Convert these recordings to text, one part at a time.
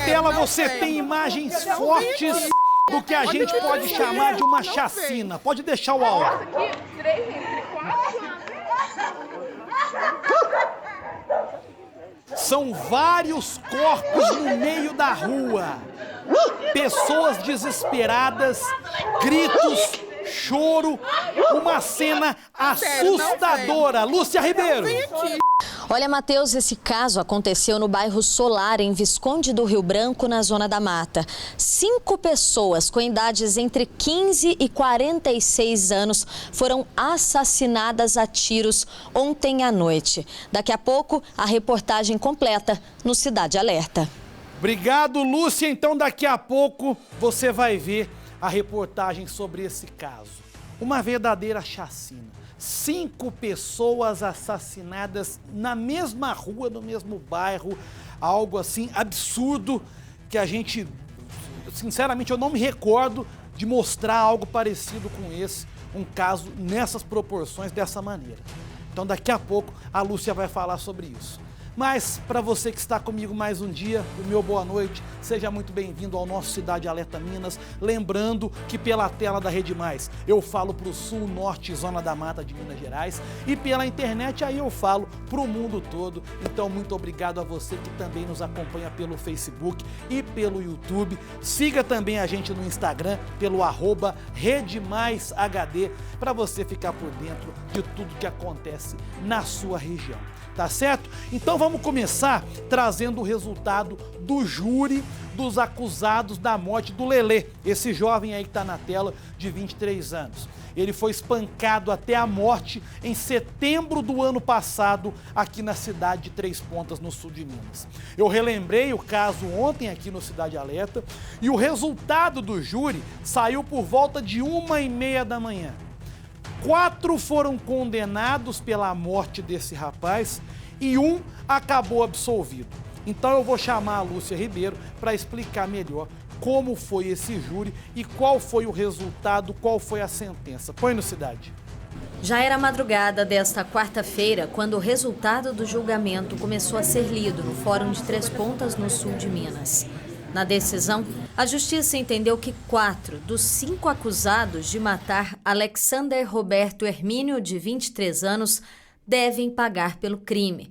tela você tem imagens fortes do que a gente pode chamar de uma chacina. Pode deixar o áudio. Aqui, 3 entre 4. São vários corpos no meio da rua. Pessoas desesperadas, gritos, choro, uma cena assustadora. Lúcia Ribeiro. Olha, Matheus, esse caso aconteceu no bairro Solar, em Visconde do Rio Branco, na Zona da Mata. 5 pessoas com idades entre 15 e 46 anos foram assassinadas a tiros ontem à noite. Daqui a pouco, a reportagem completa no Cidade Alerta. Obrigado, Lúcia. Então, daqui a pouco você vai ver a reportagem sobre esse caso. Uma verdadeira chacina. 5 pessoas assassinadas na mesma rua, no mesmo bairro. Algo assim absurdo que a gente, sinceramente, eu não me recordo de mostrar algo parecido com esse. Um caso nessas proporções, dessa maneira. Então, daqui a pouco, a Lúcia vai falar sobre isso. Mas, para você que está comigo mais um dia, o meu boa noite, seja muito bem-vindo ao nosso Cidade Alerta Minas. Lembrando que pela tela da Rede Mais, eu falo para o Sul, Norte e Zona da Mata de Minas Gerais. E pela internet, aí eu falo para o mundo todo. Então, muito obrigado a você que também nos acompanha pelo Facebook e pelo YouTube. Siga também a gente no Instagram, pelo @RedeMaisHD, para você ficar por dentro de tudo que acontece na sua região. Tá certo? Então vamos começar trazendo o resultado do júri dos acusados da morte do Lelê, esse jovem aí que tá na tela, de 23 anos. Ele foi espancado até a morte em setembro do ano passado, aqui na cidade de Três Pontas, no sul de Minas. Eu relembrei o caso ontem aqui no Cidade Alerta e o resultado do júri saiu por volta de 1h30 da manhã. 4 foram condenados pela morte desse rapaz e 1 acabou absolvido. Então eu vou chamar a Lúcia Ribeiro para explicar melhor como foi esse júri e qual foi o resultado, qual foi a sentença. Põe no Cidade. Já era madrugada desta quarta-feira quando o resultado do julgamento começou a ser lido no Fórum de Três Pontas, no sul de Minas. Na decisão, a Justiça entendeu que 4 dos 5 acusados de matar Alexander Roberto Hermínio, de 23 anos, devem pagar pelo crime.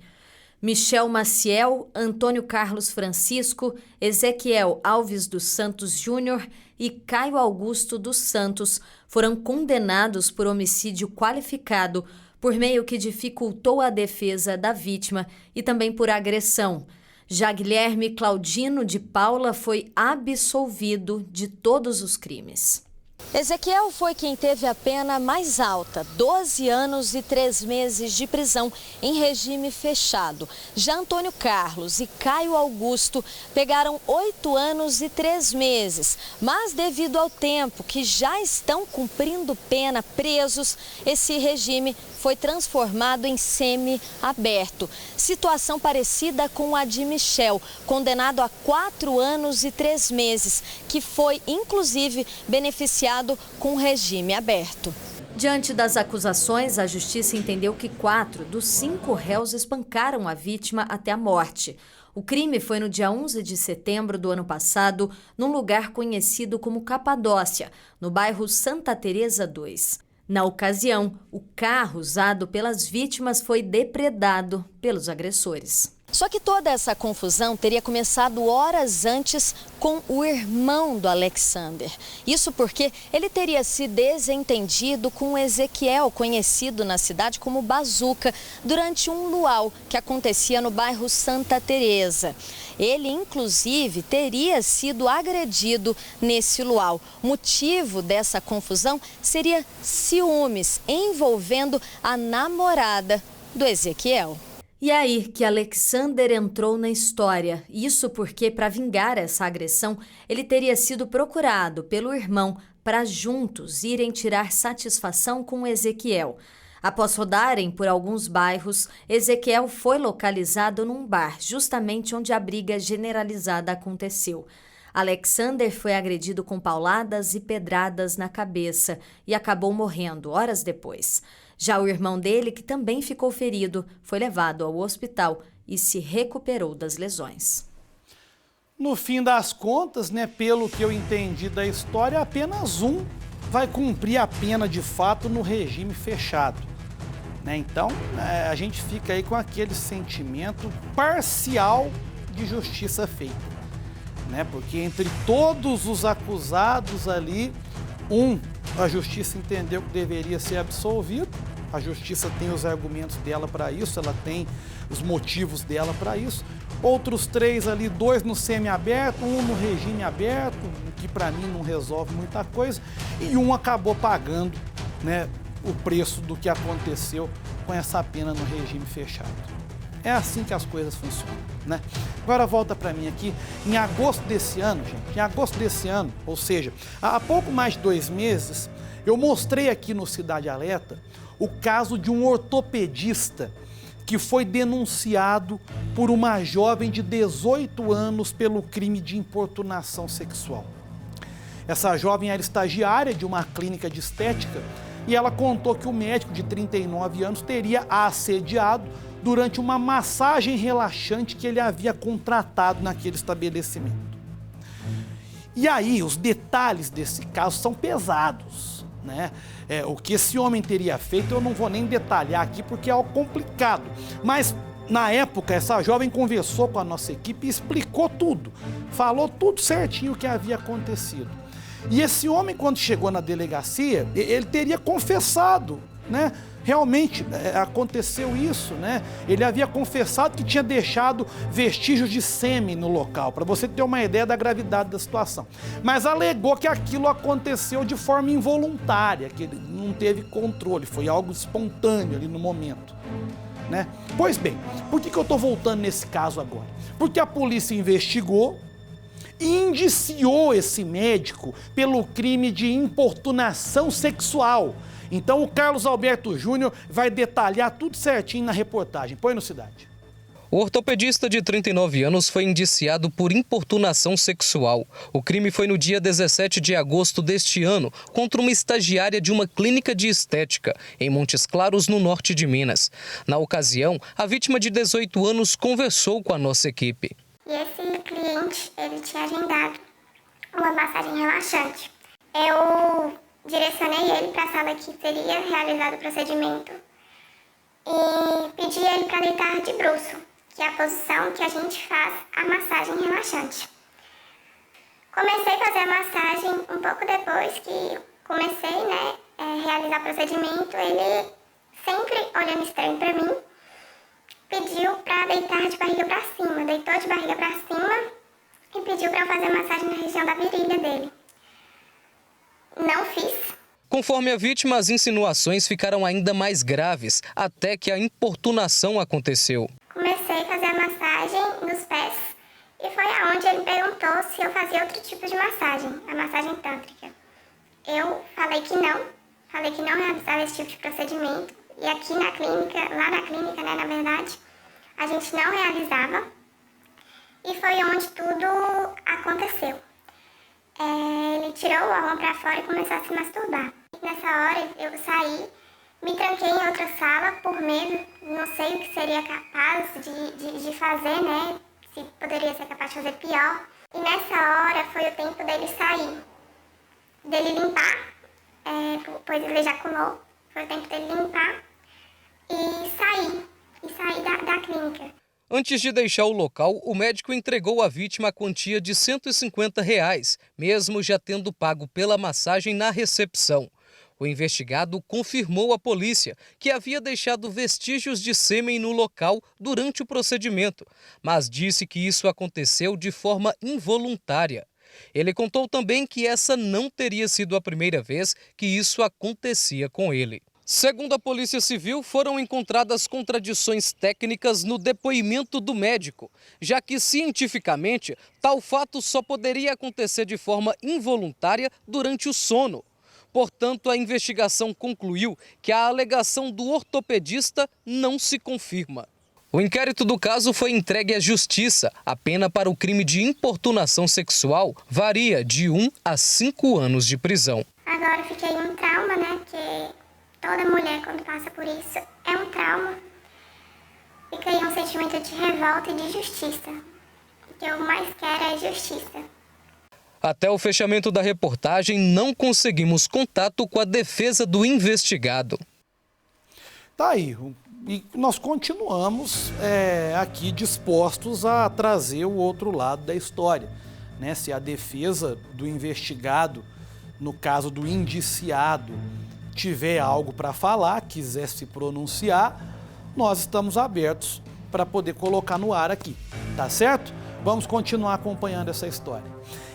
Michel Maciel, Antônio Carlos Francisco, Ezequiel Alves dos Santos Júnior e Caio Augusto dos Santos foram condenados por homicídio qualificado, por meio que dificultou a defesa da vítima, e também por agressão. Já Guilherme Claudino de Paula foi absolvido de todos os crimes. Ezequiel foi quem teve a pena mais alta, 12 anos e 3 meses de prisão em regime fechado. Já Antônio Carlos e Caio Augusto pegaram 8 anos e 3 meses, mas devido ao tempo que já estão cumprindo pena presos, esse regime foi transformado em semi-aberto. Situação parecida com a de Michel, condenado a 4 anos e 3 meses, que foi inclusive beneficiado com regime aberto. Diante das acusações, a Justiça entendeu que 4 dos 5 réus espancaram a vítima até a morte. O crime foi no dia 11 de setembro do ano passado, num lugar conhecido como Capadócia, no bairro Santa Teresa 2. Na ocasião, o carro usado pelas vítimas foi depredado pelos agressores. Só que toda essa confusão teria começado horas antes com o irmão do Alexander. Isso porque ele teria se desentendido com Ezequiel, conhecido na cidade como Bazuca, durante um luau que acontecia no bairro Santa Teresa. Ele, inclusive, teria sido agredido nesse luau. O motivo dessa confusão seria ciúmes envolvendo a namorada do Ezequiel. E aí que Alexander entrou na história. Isso porque, para vingar essa agressão, ele teria sido procurado pelo irmão para juntos irem tirar satisfação com Ezequiel. Após rodarem por alguns bairros, Ezequiel foi localizado num bar, justamente onde a briga generalizada aconteceu. Alexander foi agredido com pauladas e pedradas na cabeça e acabou morrendo horas depois. Já o irmão dele, que também ficou ferido, foi levado ao hospital e se recuperou das lesões. No fim das contas, né, pelo que eu entendi da história, apenas um vai cumprir a pena de fato no regime fechado. Né? Então, a gente fica aí com aquele sentimento parcial de justiça feita. Né? Porque entre todos os acusados ali, a justiça entendeu que deveria ser absolvido. A justiça tem os argumentos dela para isso, ela tem os motivos dela para isso. Outros 3 ali, 2 no semiaberto, 1 no regime aberto, que para mim não resolve muita coisa, e 1 acabou pagando, né, o preço do que aconteceu com essa pena no regime fechado. É assim que as coisas funcionam, né? Agora volta para mim aqui, em agosto desse ano, gente, em agosto desse ano, ou seja, há pouco mais de 2 meses, eu mostrei aqui no Cidade Alerta o caso de um ortopedista que foi denunciado por uma jovem de 18 anos pelo crime de importunação sexual. Essa jovem era estagiária de uma clínica de estética e ela contou que o médico de 39 anos teria a assediado durante uma massagem relaxante que ele havia contratado naquele estabelecimento. E aí, os detalhes desse caso são pesados, né? O que esse homem teria feito eu não vou nem detalhar aqui porque é algo complicado. Mas, na época, essa jovem conversou com a nossa equipe e explicou tudo. Falou tudo certinho o que havia acontecido. E esse homem, quando chegou na delegacia, ele teria confessado, né? Realmente aconteceu isso, né? Ele havia confessado que tinha deixado vestígios de sêmen no local, para você ter uma ideia da gravidade da situação. Mas alegou que aquilo aconteceu de forma involuntária, que ele não teve controle, foi algo espontâneo ali no momento, né? Pois bem, por que eu estou voltando nesse caso agora? Porque a polícia investigou e indiciou esse médico pelo crime de importunação sexual. Então o Carlos Alberto Júnior vai detalhar tudo certinho na reportagem. Põe no Cidade. O ortopedista de 39 anos foi indiciado por importunação sexual. O crime foi no dia 17 de agosto deste ano, contra uma estagiária de uma clínica de estética, em Montes Claros, no norte de Minas. Na ocasião, a vítima de 18 anos conversou com a nossa equipe. E esse cliente, ele tinha agendado uma massagem relaxante. Eu direcionei ele para a sala que seria realizado o procedimento e pedi ele para deitar de bruço, que é a posição que a gente faz a massagem relaxante. Comecei a fazer a massagem um pouco depois que comecei, a realizar o procedimento. Ele, sempre olhando estranho para mim, pediu para deitar de barriga para cima, deitou de barriga para cima e pediu para eu fazer massagem na região da virilha dele. Não fiz. Conforme a vítima, as insinuações ficaram ainda mais graves, até que a importunação aconteceu. Comecei a fazer a massagem nos pés e foi aonde ele perguntou se eu fazia outro tipo de massagem, a massagem tântrica. Eu falei que não realizava esse tipo de procedimento. E aqui na clínica, lá na clínica, na verdade, a gente não realizava. E foi onde tudo aconteceu. Ele tirou o órgão para fora e começou a se masturbar. Nessa hora eu saí, me tranquei em outra sala por medo, não sei o que seria capaz de fazer, né? Se poderia ser capaz de fazer pior. E nessa hora foi o tempo dele sair, dele limpar, pois ele ejaculou. Foi o tempo dele limpar e sair da clínica. Antes de deixar o local, o médico entregou à vítima a quantia de R$ 150, mesmo já tendo pago pela massagem na recepção. O investigado confirmou à polícia que havia deixado vestígios de sêmen no local durante o procedimento, mas disse que isso aconteceu de forma involuntária. Ele contou também que essa não teria sido a primeira vez que isso acontecia com ele. Segundo a Polícia Civil, foram encontradas contradições técnicas no depoimento do médico, já que cientificamente tal fato só poderia acontecer de forma involuntária durante o sono. Portanto, a investigação concluiu que a alegação do ortopedista não se confirma. O inquérito do caso foi entregue à Justiça. A pena para o crime de importunação sexual varia de 1 a 5 anos de prisão. Agora fiquei um trauma, né? Que toda mulher, quando passa por isso, é um trauma. Fiquei um sentimento de revolta e de justiça. O que eu mais quero é justiça. Até o fechamento da reportagem, não conseguimos contato com a defesa do investigado. Tá aí. E nós continuamos aqui dispostos a trazer o outro lado da história, né? Se a defesa do investigado, no caso do indiciado, tiver algo para falar, quiser se pronunciar, nós estamos abertos para poder colocar no ar aqui, tá certo? Vamos continuar acompanhando essa história.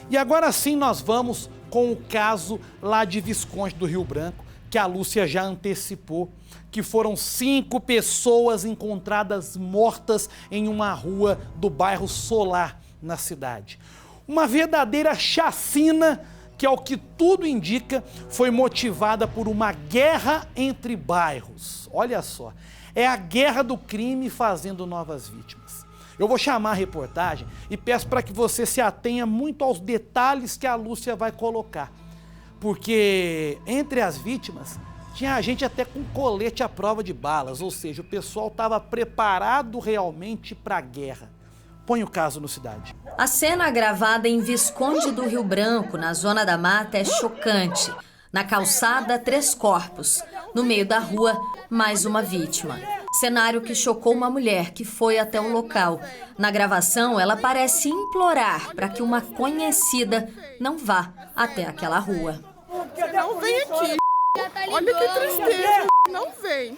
E agora sim nós vamos com o caso lá de Visconde do Rio Branco, que a Lúcia já antecipou, que foram 5 pessoas encontradas mortas em uma rua do bairro Solar, na cidade. Uma verdadeira chacina que, ao que tudo indica, foi motivada por uma guerra entre bairros. Olha só, é a guerra do crime fazendo novas vítimas. Eu vou chamar a reportagem e peço para que você se atenha muito aos detalhes que a Lúcia vai colocar. Porque entre as vítimas tinha gente até com colete à prova de balas, ou seja, o pessoal estava preparado realmente para a guerra. Põe o caso no Cidade. A cena gravada em Visconde do Rio Branco, na Zona da Mata, é chocante. Na calçada, 3 corpos. No meio da rua, mais uma vítima. Cenário que chocou uma mulher que foi até o local. Na gravação, ela parece implorar para que uma conhecida não vá até aquela rua. Não vem aqui. Olha que tristeza. Não vem.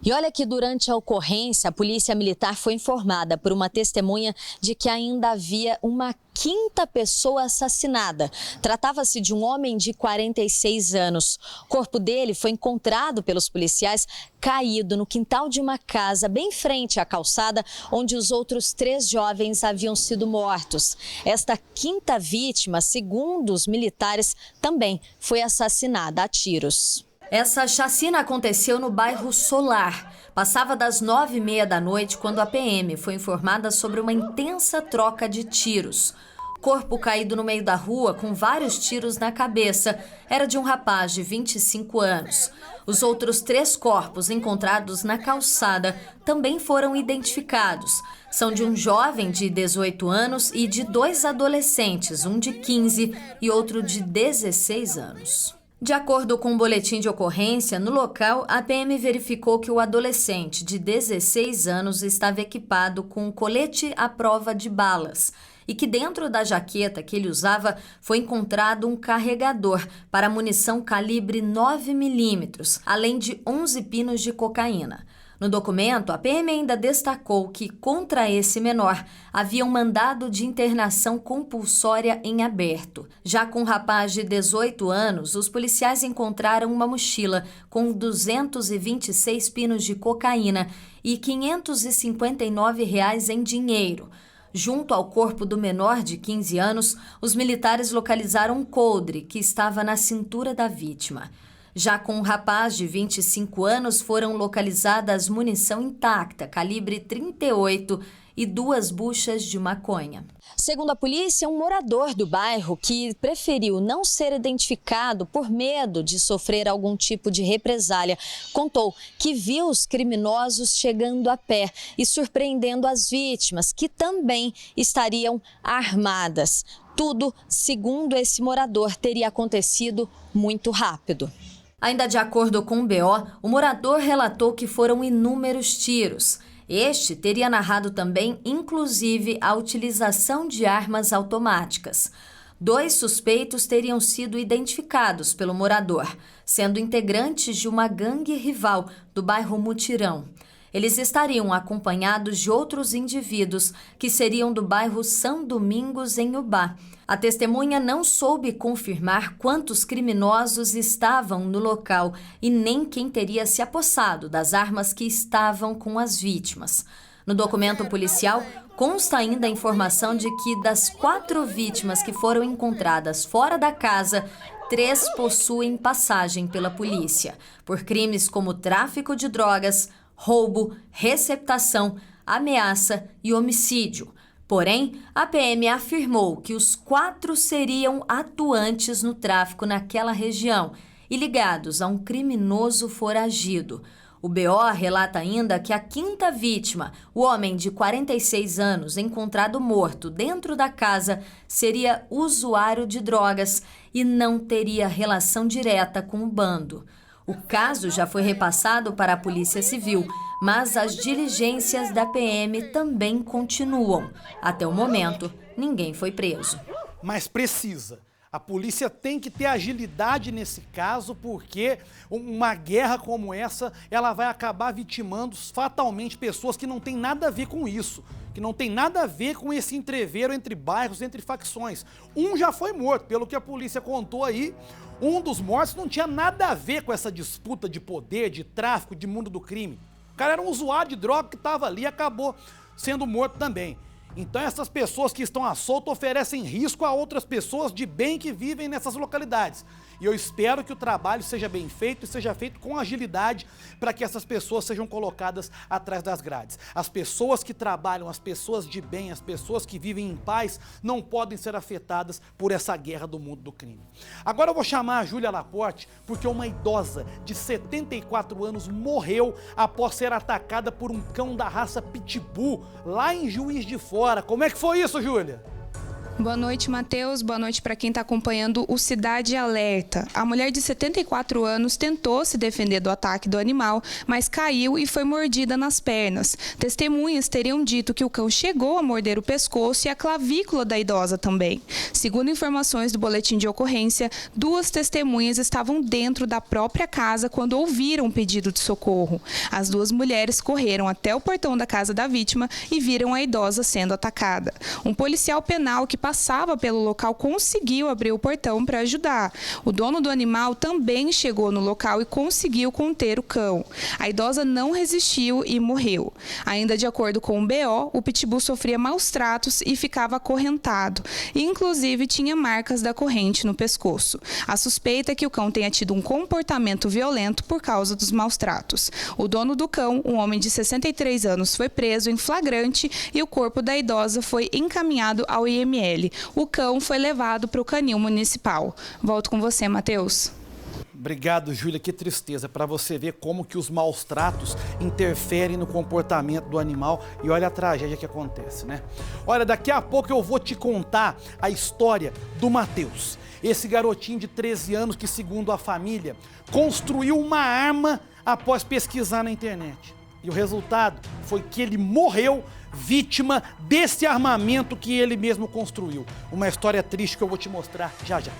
E olha que durante a ocorrência, a polícia militar foi informada por uma testemunha de que ainda havia uma 5ª pessoa assassinada. Tratava-se de um homem de 46 anos. O corpo dele foi encontrado pelos policiais caído no quintal de uma casa bem frente à calçada, onde os outros 3 jovens haviam sido mortos. Esta 5ª vítima, segundo os militares, também foi assassinada a tiros. Essa chacina aconteceu no bairro Solar. Passava das 9h30 da noite quando a PM foi informada sobre uma intensa troca de tiros. Corpo caído no meio da rua com vários tiros na cabeça era de um rapaz de 25 anos. Os outros 3 corpos encontrados na calçada também foram identificados. São de um jovem de 18 anos e de 2 adolescentes, um de 15 e outro de 16 anos. De acordo com o boletim de ocorrência, no local, a PM verificou que o adolescente de 16 anos estava equipado com um colete à prova de balas e que dentro da jaqueta que ele usava foi encontrado um carregador para munição calibre 9mm, além de 11 pinos de cocaína. No documento, a PM ainda destacou que, contra esse menor, havia um mandado de internação compulsória em aberto. Já com o rapaz de 18 anos, os policiais encontraram uma mochila com 226 pinos de cocaína e R$ 559 em dinheiro. Junto ao corpo do menor de 15 anos, os militares localizaram um coldre que estava na cintura da vítima. Já com o rapaz de 25 anos, foram localizadas munição intacta, calibre 38 e 2 buchas de maconha. Segundo a polícia, um morador do bairro que preferiu não ser identificado por medo de sofrer algum tipo de represália, contou que viu os criminosos chegando a pé e surpreendendo as vítimas, que também estariam armadas. Tudo, segundo esse morador, teria acontecido muito rápido. Ainda de acordo com o BO, o morador relatou que foram inúmeros tiros. Este teria narrado também, inclusive, a utilização de armas automáticas. 2 suspeitos teriam sido identificados pelo morador, sendo integrantes de uma gangue rival do bairro Mutirão. Eles estariam acompanhados de outros indivíduos que seriam do bairro São Domingos, em Ubá. A testemunha não soube confirmar quantos criminosos estavam no local e nem quem teria se apossado das armas que estavam com as vítimas. No documento policial, consta ainda a informação de que das 4 vítimas que foram encontradas fora da casa, 3 possuem passagem pela polícia, por crimes como tráfico de drogas, roubo, receptação, ameaça e homicídio. Porém, a PM afirmou que os 4 seriam atuantes no tráfico naquela região e ligados a um criminoso foragido. O BO relata ainda que a quinta vítima, o homem de 46 anos encontrado morto dentro da casa, seria usuário de drogas e não teria relação direta com o bando. O caso já foi repassado para a Polícia Civil, mas as diligências da PM também continuam. Até o momento, ninguém foi preso. Mas precisa. A polícia tem que ter agilidade nesse caso, porque uma guerra como essa, ela vai acabar vitimando fatalmente pessoas que não têm nada a ver com isso, que não tem nada a ver com esse entreveiro entre bairros, entre facções. Um já foi morto, pelo que a polícia contou aí, um dos mortos não tinha nada a ver com essa disputa de poder, de tráfico, de mundo do crime. O cara era um usuário de droga que estava ali e acabou sendo morto também. Então essas pessoas que estão à solta oferecem risco a outras pessoas de bem que vivem nessas localidades. E eu espero que o trabalho seja bem feito e seja feito com agilidade para que essas pessoas sejam colocadas atrás das grades. As pessoas que trabalham, as pessoas de bem, as pessoas que vivem em paz não podem ser afetadas por essa guerra do mundo do crime. Agora eu vou chamar a Júlia Laporte porque uma idosa de 74 anos morreu após ser atacada por um cão da raça Pitbull lá em Juiz de Fora. Como é que foi isso, Júlia? Boa noite, Matheus. Boa noite para quem está acompanhando o Cidade Alerta. A mulher de 74 anos tentou se defender do ataque do animal, mas caiu e foi mordida nas pernas. Testemunhas teriam dito que o cão chegou a morder o pescoço e a clavícula da idosa também. Segundo informações do boletim de ocorrência, 2 testemunhas estavam dentro da própria casa quando ouviram o pedido de socorro. As 2 mulheres correram até o portão da casa da vítima e viram a idosa sendo atacada. Um policial penal que passava pelo local conseguiu abrir o portão para ajudar. O dono do animal também chegou no local e conseguiu conter o cão. A idosa não resistiu e morreu. Ainda de acordo com o BO, o pitbull sofria maus tratos e ficava acorrentado. E, inclusive, tinha marcas da corrente no pescoço. A suspeita é que o cão tenha tido um comportamento violento por causa dos maus tratos. O dono do cão, um homem de 63 anos, foi preso em flagrante e o corpo da idosa foi encaminhado ao IML. O cão foi levado para o canil municipal. Volto com você, Matheus. Obrigado, Júlia. Que tristeza, para você ver como que os maus tratos interferem no comportamento do animal e olha a tragédia que acontece, né? Olha, daqui a pouco eu vou te contar a história do Matheus. Esse garotinho de 13 anos que, segundo a família, construiu uma arma após pesquisar na internet. E o resultado foi que ele morreu vítima desse armamento que ele mesmo construiu. Uma história triste que eu vou te mostrar já já.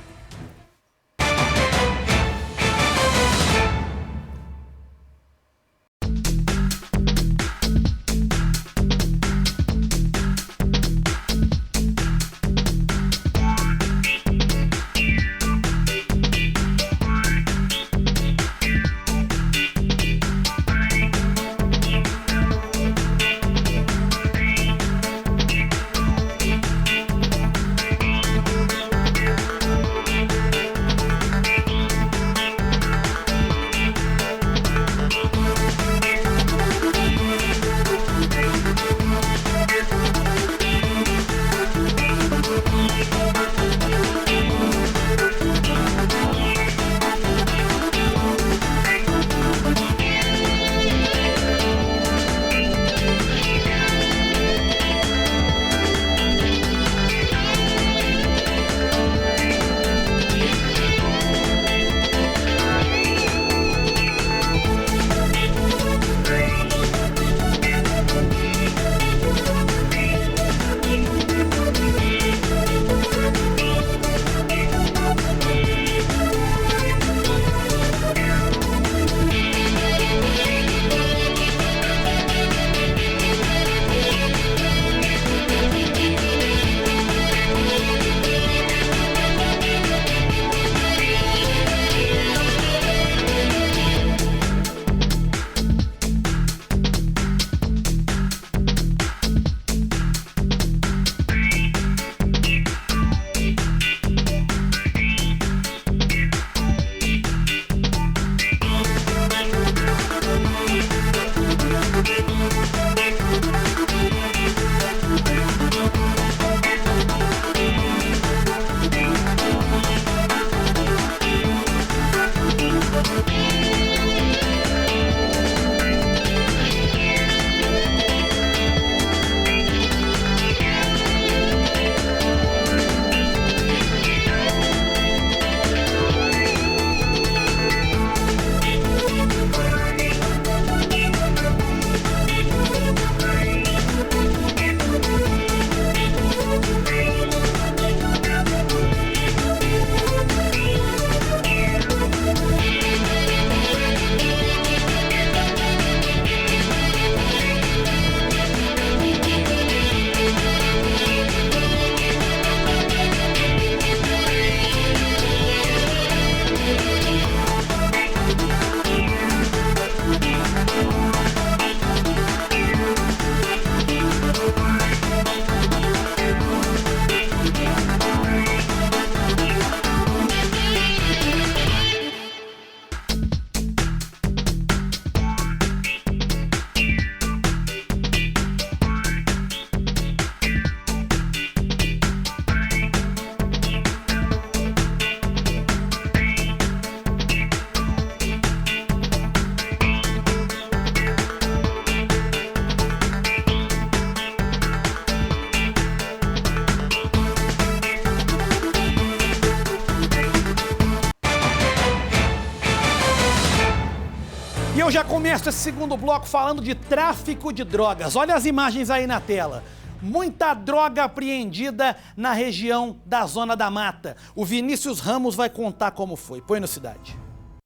já começo esse segundo bloco falando de tráfico de drogas. Olha as imagens aí na tela. Muita droga apreendida na região da Zona da Mata. O Vinícius Ramos vai contar como foi. Põe no Cidade.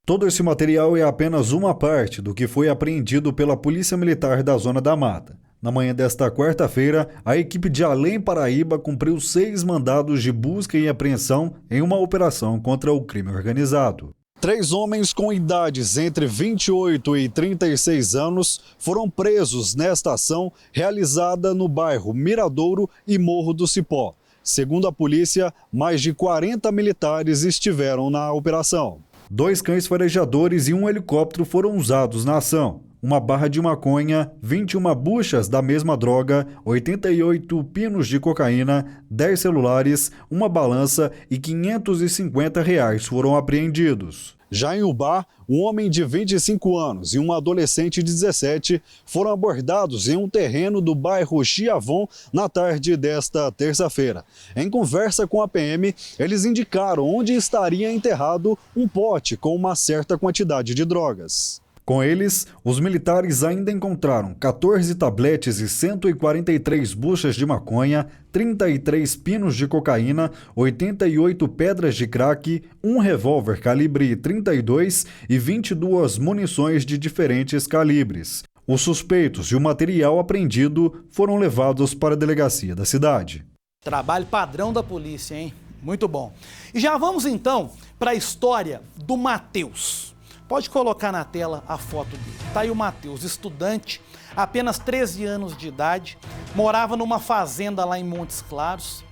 Todo esse material é apenas uma parte do que foi apreendido pela Polícia Militar da Zona da Mata. Na manhã desta quarta-feira, a equipe de Além Paraíba cumpriu 6 mandados de busca e apreensão em uma operação contra o crime organizado. 3 homens com idades entre 28 e 36 anos foram presos nesta ação realizada no bairro Miradouro e Morro do Cipó. Segundo a polícia, mais de 40 militares estiveram na operação. 2 cães farejadores e um helicóptero foram usados na ação. Uma barra de maconha, 21 buchas da mesma droga, 88 pinos de cocaína, 10 celulares, uma balança e R$550 foram apreendidos. Já em Ubá, um homem de 25 anos e um adolescente de 17 foram abordados em um terreno do bairro Chiavon na tarde desta terça-feira. Em conversa com a PM, eles indicaram onde estaria enterrado um pote com uma certa quantidade de drogas. Com eles, os militares ainda encontraram 14 tabletes e 143 buchas de maconha, 33 pinos de cocaína, 88 pedras de crack, um revólver calibre 32 e 22 munições de diferentes calibres. Os suspeitos e o material apreendido foram levados para a delegacia da cidade. Trabalho padrão da polícia, hein? Muito bom. E já vamos então para a história do Matheus. Pode colocar na tela a foto dele. Tá aí o Matheus, estudante, apenas 13 anos de idade, morava numa fazenda lá em Montes Claros.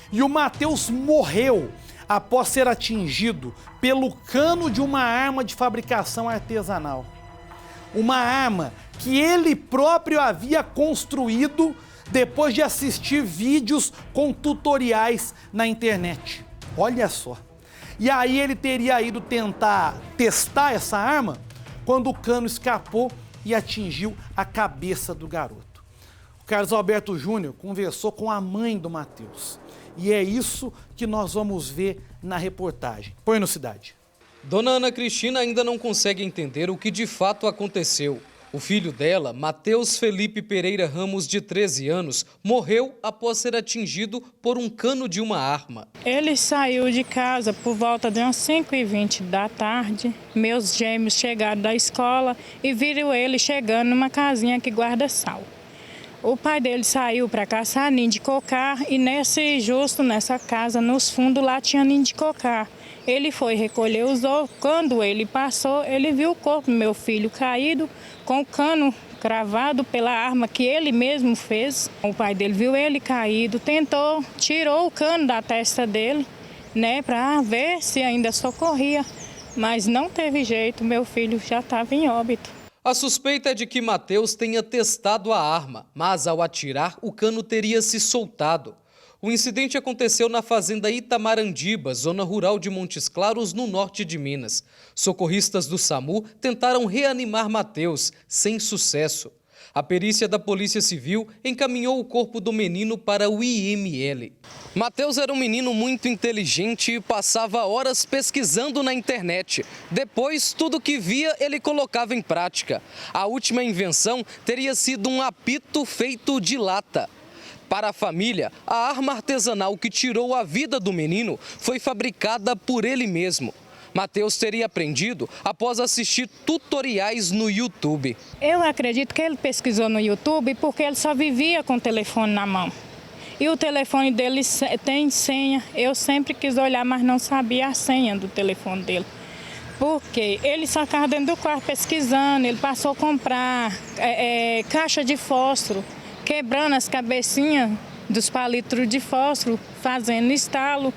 E o Matheus morreu após ser atingido pelo cano de uma arma de fabricação artesanal. Uma arma que ele próprio havia construído depois de assistir vídeos com tutoriais na internet. Olha só. E aí ele teria ido tentar testar essa arma quando o cano escapou e atingiu a cabeça do garoto. O Carlos Alberto Júnior conversou com a mãe do Matheus. E é isso que nós vamos ver na reportagem. Põe no Cidade. Dona Ana Cristina ainda não consegue entender o que de fato aconteceu. O filho dela, Matheus Felipe Pereira Ramos, de 13 anos, morreu após ser atingido por um cano de uma arma. Ele saiu de casa por volta de umas 5h20 da tarde. Meus gêmeos chegaram da escola e viram ele chegando numa casinha que guarda sal. O pai dele saiu para caçar ninho de cocar e justo nessa casa, nos fundos, lá tinha ninho de cocar. Ele foi recolher os ovos. Quando ele passou, ele viu o corpo do meu filho caído, com o cano cravado pela arma que ele mesmo fez. O pai dele viu ele caído, tirou o cano da testa dele, para ver se ainda socorria. Mas não teve jeito, meu filho já estava em óbito. A suspeita é de que Matheus tenha testado a arma, mas ao atirar, o cano teria se soltado. O incidente aconteceu na fazenda Itamarandiba, zona rural de Montes Claros, no norte de Minas. Socorristas do SAMU tentaram reanimar Matheus, sem sucesso. A perícia da Polícia Civil encaminhou o corpo do menino para o IML. Matheus era um menino muito inteligente e passava horas pesquisando na internet. Depois, tudo que via, ele colocava em prática. A última invenção teria sido um apito feito de lata. Para a família, a arma artesanal que tirou a vida do menino foi fabricada por ele mesmo. Matheus teria aprendido após assistir tutoriais no YouTube. Eu acredito que ele pesquisou no YouTube porque ele só vivia com o telefone na mão. E o telefone dele tem senha. Eu sempre quis olhar, mas não sabia a senha do telefone dele. Porque ele só ficava dentro do quarto pesquisando, ele passou a comprar caixa de fósforo, quebrando as cabecinhas dos palitos de fósforo, fazendo estalo.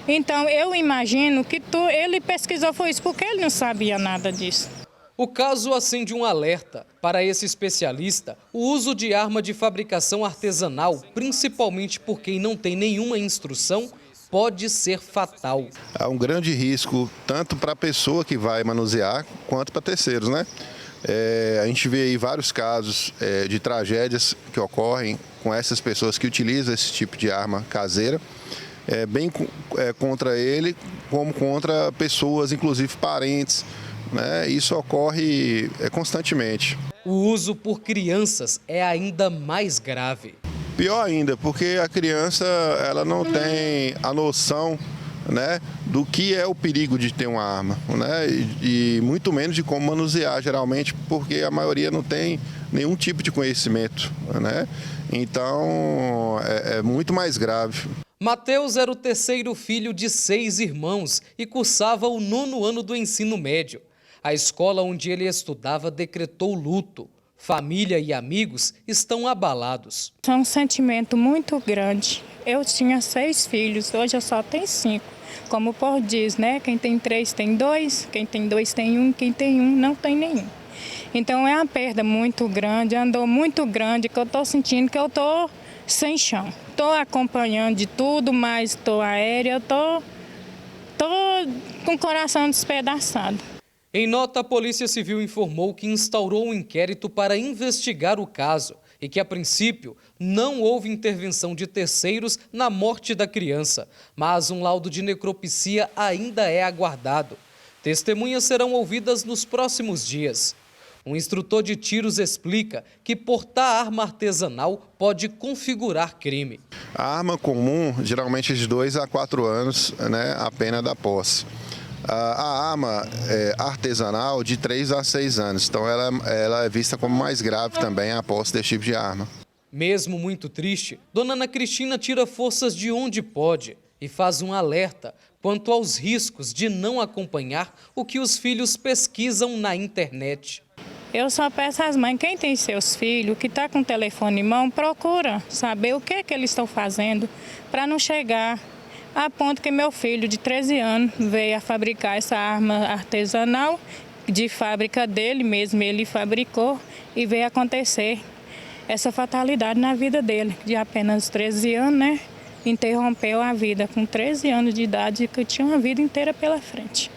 Então, eu imagino que ele pesquisou foi isso, porque ele não sabia nada disso. O caso acende um alerta. Para esse especialista, o uso de arma de fabricação artesanal, principalmente por quem não tem nenhuma instrução, pode ser fatal. Há um grande risco, tanto para a pessoa que vai manusear, quanto para terceiros, né? A gente vê aí vários casos de tragédias que ocorrem com essas pessoas que utilizam esse tipo de arma caseira, bem contra ele, como contra pessoas, inclusive parentes, né? Isso ocorre constantemente. O uso por crianças é ainda mais grave. Pior ainda, porque a criança ela não tem a noção, né, do que é o perigo de ter uma arma, né, e muito menos de como manusear, geralmente, porque a maioria não tem nenhum tipo de conhecimento, né? Então é muito mais grave. Mateus era o terceiro filho de 6 irmãos e cursava o 9º ano do ensino médio. A escola onde ele estudava decretou luto. Família e amigos estão abalados. É um sentimento muito grande. Eu tinha 6 filhos, hoje eu só tenho 5. Como o povo diz, né? Quem tem 3 tem 2, quem tem 2 tem 1, quem tem 1 não tem nenhum. Então é uma perda muito grande, andou muito grande, que eu estou sentindo que eu estou sem chão. Estou acompanhando de tudo, mas estou aérea, estou com o coração despedaçado. Em nota, a Polícia Civil informou que instaurou um inquérito para investigar o caso e que, a princípio, não houve intervenção de terceiros na morte da criança, mas um laudo de necropsia ainda é aguardado. Testemunhas serão ouvidas nos próximos dias. Um instrutor de tiros explica que portar arma artesanal pode configurar crime. A arma comum, geralmente de 2 a 4 anos, né, a pena da posse. A arma artesanal de 3 a 6 anos, então ela é vista como mais grave também a posse desse tipo de arma. Mesmo muito triste, Dona Ana Cristina tira forças de onde pode e faz um alerta quanto aos riscos de não acompanhar o que os filhos pesquisam na internet. Eu só peço às mães, quem tem seus filhos, que está com o telefone em mão, procura saber o que é que eles estão fazendo para não chegar a ponto que meu filho de 13 anos veio a fabricar essa arma artesanal, de fábrica dele mesmo, ele fabricou, e veio acontecer essa fatalidade na vida dele, de apenas 13 anos, né? Interrompeu a vida com 13 anos de idade, que tinha uma vida inteira pela frente.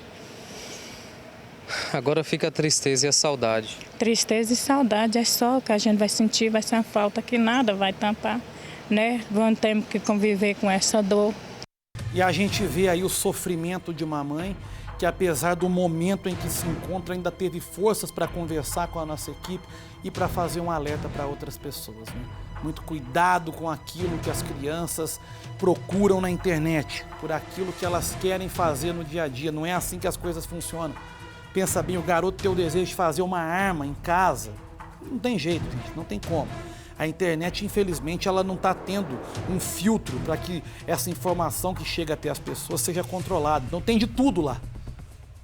Agora fica a tristeza e a saudade. Tristeza e saudade é só o que a gente vai sentir, vai ser uma falta que nada vai tampar, né? Vamos ter que conviver com essa dor. E a gente vê aí o sofrimento de uma mãe que, apesar do momento em que se encontra, ainda teve forças para conversar com a nossa equipe e para fazer um alerta para outras pessoas, né? Muito cuidado com aquilo que as crianças procuram na internet, por aquilo que elas querem fazer no dia a dia. Não é assim que as coisas funcionam. Pensa bem, o garoto tem o desejo de fazer uma arma em casa. Não tem jeito, gente, não tem como. A internet, infelizmente, ela não está tendo um filtro para que essa informação que chega até as pessoas seja controlada. Então tem de tudo lá.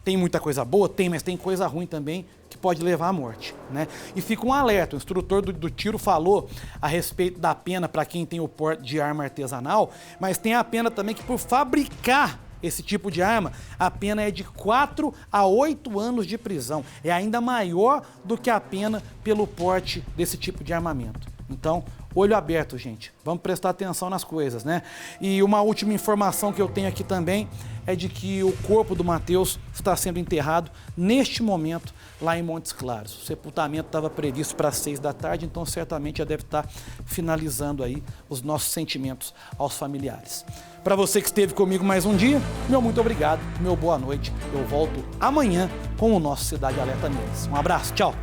Tem muita coisa boa? Tem, mas tem coisa ruim também que pode levar à morte, né? E fica um alerta, o instrutor do tiro falou a respeito da pena para quem tem o porte de arma artesanal, mas tem a pena também que por fabricar esse tipo de arma, a pena é de 4 a 8 anos de prisão. É ainda maior do que a pena pelo porte desse tipo de armamento. Então, olho aberto, gente. Vamos prestar atenção nas coisas, né? E uma última informação que eu tenho aqui também é de que o corpo do Mateus está sendo enterrado neste momento lá em Montes Claros. O sepultamento estava previsto para 6 da tarde, então certamente já deve estar finalizando aí os nossos sentimentos aos familiares. Para você que esteve comigo mais um dia, meu muito obrigado, meu boa noite. Eu volto amanhã com o nosso Cidade Alerta News. Um abraço, tchau!